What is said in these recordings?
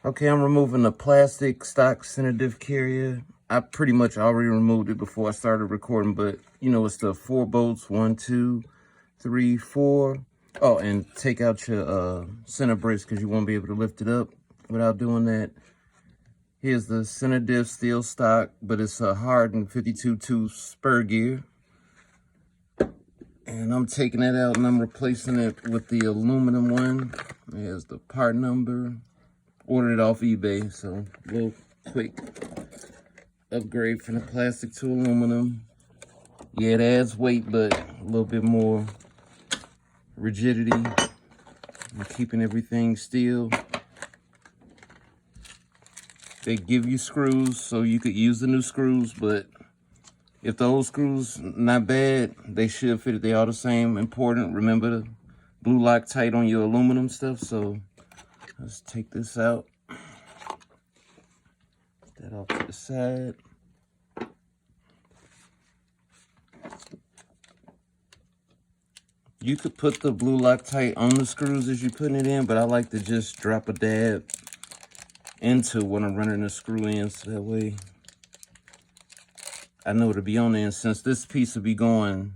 Okay, I'm removing the plastic stock center diff carrier. I pretty much already removed it before I started recording, but you know, it's the 4 bolts, 1, 2, 3, 4. Oh, and take out your center brace because you won't be able to lift it up without doing that. Here's the center diff steel stock, but it's a hardened 52 tooth spur gear. And I'm taking that out and I'm replacing it with the aluminum one. There's the part number. Ordered it off eBay, so a little quick upgrade from the plastic to aluminum. Yeah, it adds weight, but a little bit more rigidity. I'm keeping everything still. They give you screws, so you could use the new screws, but if the old screws not bad, they should fit it. They are the same. Important, remember the blue Loctite on your aluminum stuff, so let's take this out. Put that off to the side. You could put the blue Loctite on the screws as you're putting it in, but I like to just drop a dab into when I'm running the screw in, so that way I know to be on there. And since this piece will be going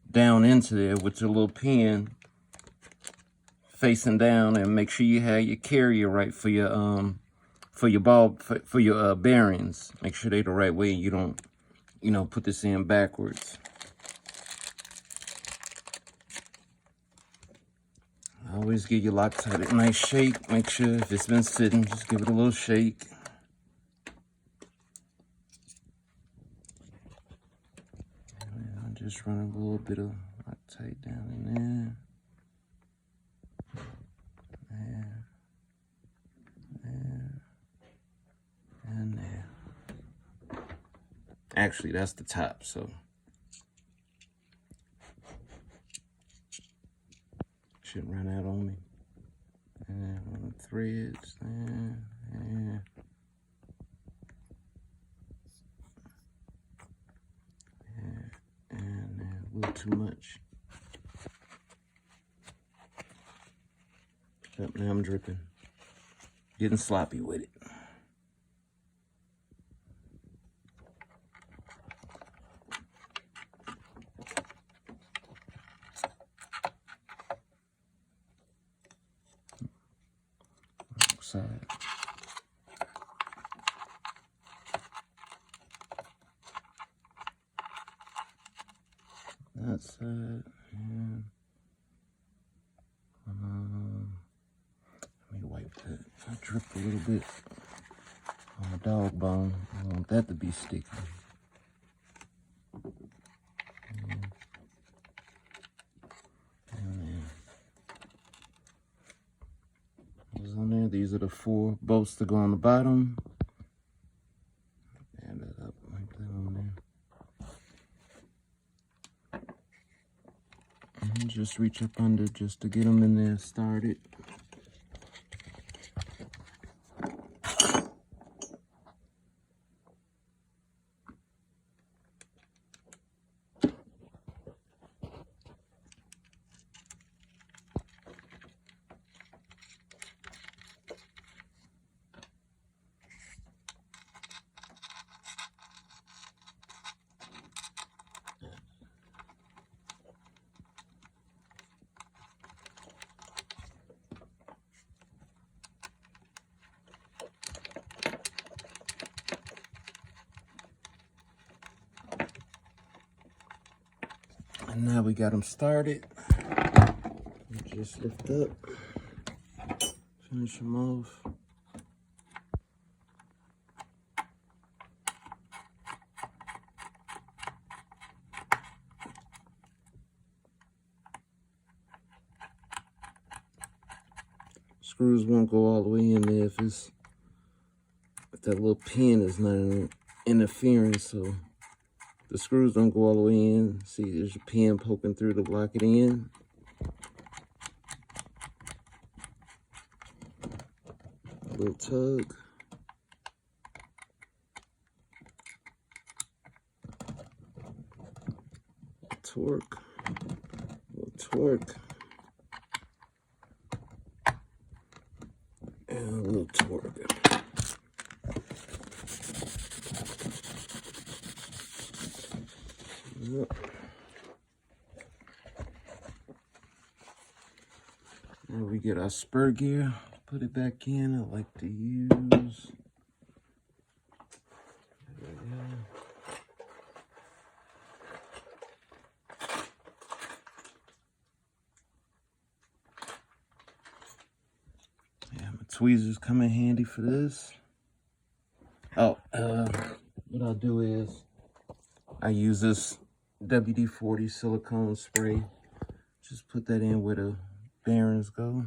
down into there with your little pin facing down, and make sure you have your carrier right for your bearings. Make sure they're the right way. You don't, you know, put this in backwards. Always give your Loctite a nice shake. Make sure if it's been sitting, just give it a little shake. And I'm just running a little bit of Loctite down in there. There. There. And there. Actually, that's the top, so shouldn't run out on me. And on the threads there, there. And a little too much. Yep, now I'm dripping. Getting sloppy with it. Side. That side. And let me wipe that. I dripped a little bit on the dog bone. I don't want that to be sticky. On there. These are the 4 bolts that go on the bottom. Add that up like that on there. And just reach up under just to get them in there started. And now we got them started. Just lift up, finish them off. Screws won't go all the way in there if that little pin is not interfering, so the screws don't go all the way in. See, there's a pin poking through to lock it in. A little tug. Torque. A little torque. And a little torque. working. Yep. Now we get our spur gear, put it back in. I like to use, yeah, my tweezers come in handy for this. Oh, what I'll do is I use this WD-40 silicone spray. Just put that in where the bearings go.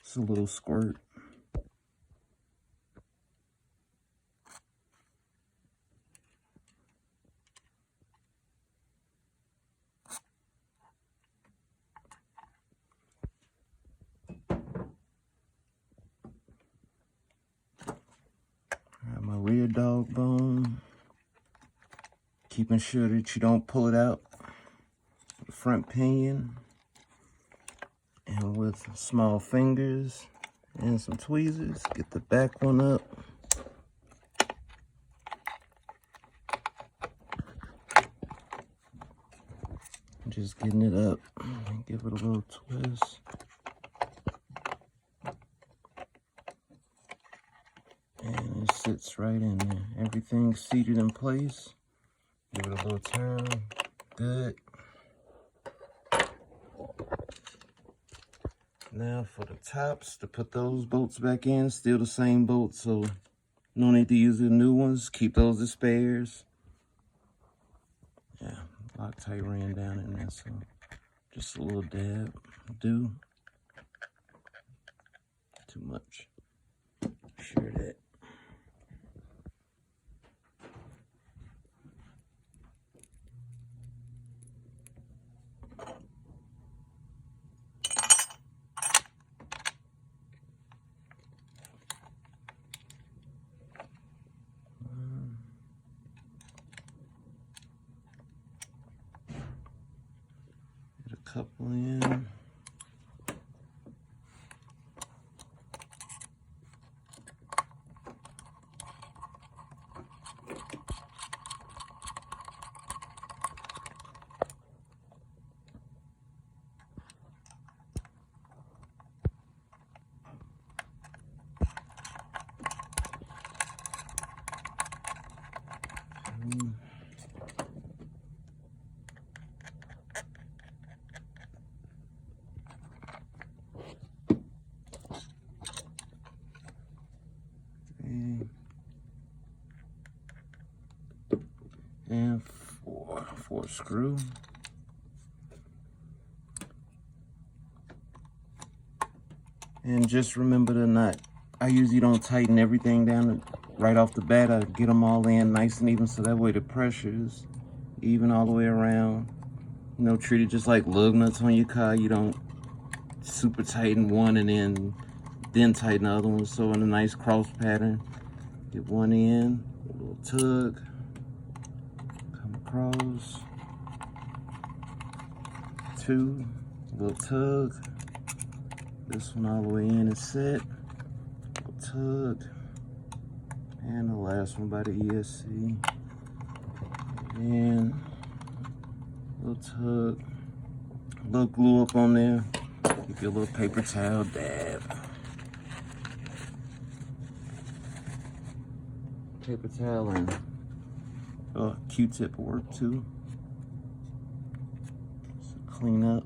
It's a little squirt. Got my rear dog bone. Keeping sure that you don't pull it out. The front pinion. And with small fingers and some tweezers, get the back one up. Just getting it up. Give it a little twist. And it sits right in there. Everything's seated in place. Give it a little turn. Good. Now for the tops, to put those bolts back in, still the same bolts, so no need to use the new ones. Keep those as spares. Yeah, Loctite ran down in there, so just a little dab. Do too much. Sure that. Get a couple in. And four screw. And just remember to not, I usually don't tighten everything down right off the bat. I get them all in nice and even, so that way the pressure is even all the way around. You know, treat it just like lug nuts on your car. You don't super tighten one and then tighten the other one. So in a nice cross pattern, get one in, a little tug, come across, two, a little tug. This one all the way in is set, a little tug, and the last one by the ESC, and a little tug, a little glue up on there. Give you a little paper towel dab. Paper towel and Q-tip will work too. So clean up.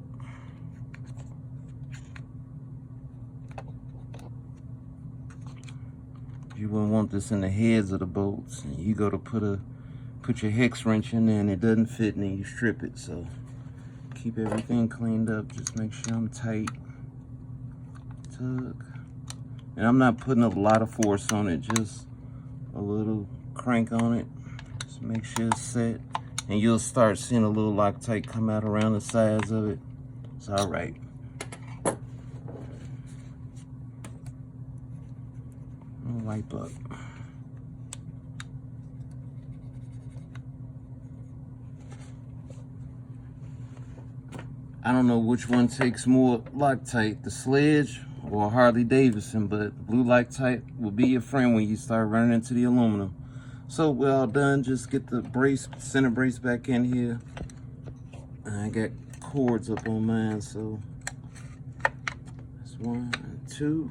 You wouldn't want this in the heads of the bolts. And you go to put your hex wrench in there and it doesn't fit, and then you strip it. So keep everything cleaned up. Just make sure I'm tight. Tug. And I'm not putting a lot of force on it, just a little crank on it. Just make sure it's set. And you'll start seeing a little Loctite come out around the sides of it. It's all right. I'll wipe up. I don't know which one takes more Loctite, the sledge or a Harley Davidson, but blue like type will be your friend when you start running into the aluminum. So we're all done. Just get the brace, center brace back in here. I got cords up on mine, so that's 1 and 2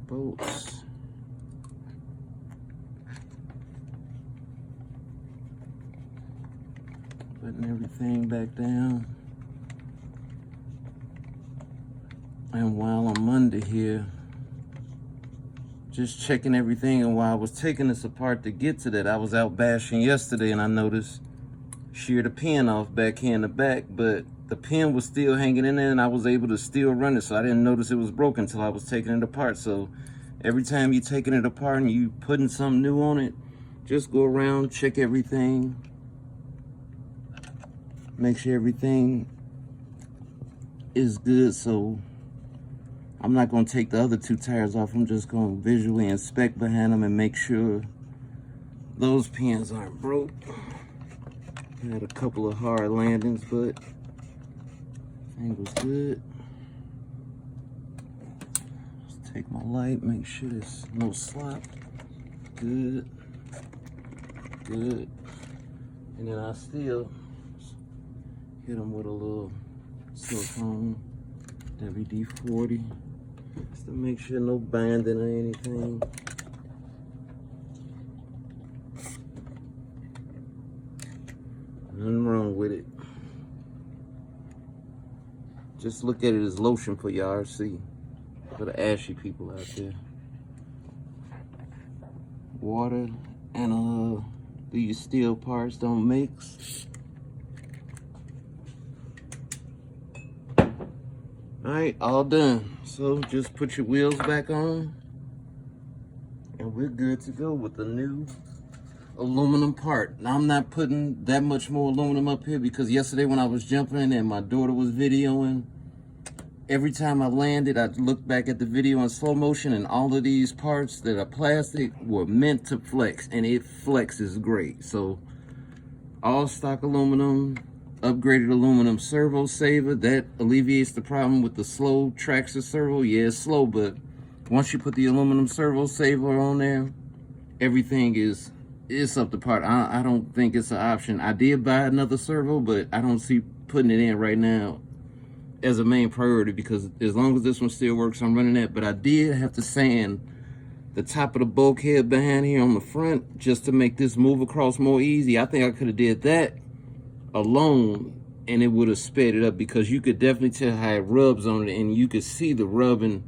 bolts. Putting everything back down. And while I'm under here, just checking everything, and while I was taking this apart to get to that, I was out bashing yesterday and I noticed sheared the pin off back here in the back, but the pin was still hanging in there and I was able to still run it, so I didn't notice it was broken until I was taking it apart. So every time you're taking it apart and you putting something new on it, just go around, check everything, make sure everything is good. So I'm not going to take the other 2 tires off. I'm just going to visually inspect behind them and make sure those pins aren't broke. Had a couple of hard landings, but thing was good. Just take my light, make sure there's no slop. Good. Good. And then I still hit them with a little silicone WD-40 just to make sure no binding or anything. Nothing wrong with it. Just look at it as lotion for your RC, for the ashy people out there. Water and these steel parts don't mix. Alright, all done. So just put your wheels back on and we're good to go with the new aluminum part. Now I'm not putting that much more aluminum up here because yesterday when I was jumping and my daughter was videoing, every time I landed, I looked back at the video in slow motion and all of these parts that are plastic were meant to flex, and it flexes great. So all stock aluminum, upgraded aluminum servo saver, that alleviates the problem with the slow traction servo. Yeah, it's slow, but once you put the aluminum servo saver on there, everything is up to par. I don't think it's an option. I did buy another servo, but I don't see putting it in right now as a main priority because as long as this one still works, I'm running that. But I did have to sand the top of the bulkhead behind here on the front just to make this move across more easy. I think I could have did that alone and it would have sped it up because you could definitely tell how it rubs on it and you could see the rubbing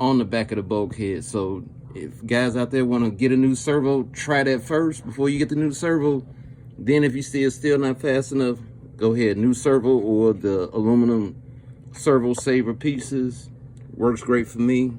on the back of the bulkhead. So if guys out there want to get a new servo, try that first before you get the new servo. Then if you still not fast enough, go ahead, new servo or the aluminum servo saver pieces. Works great for me.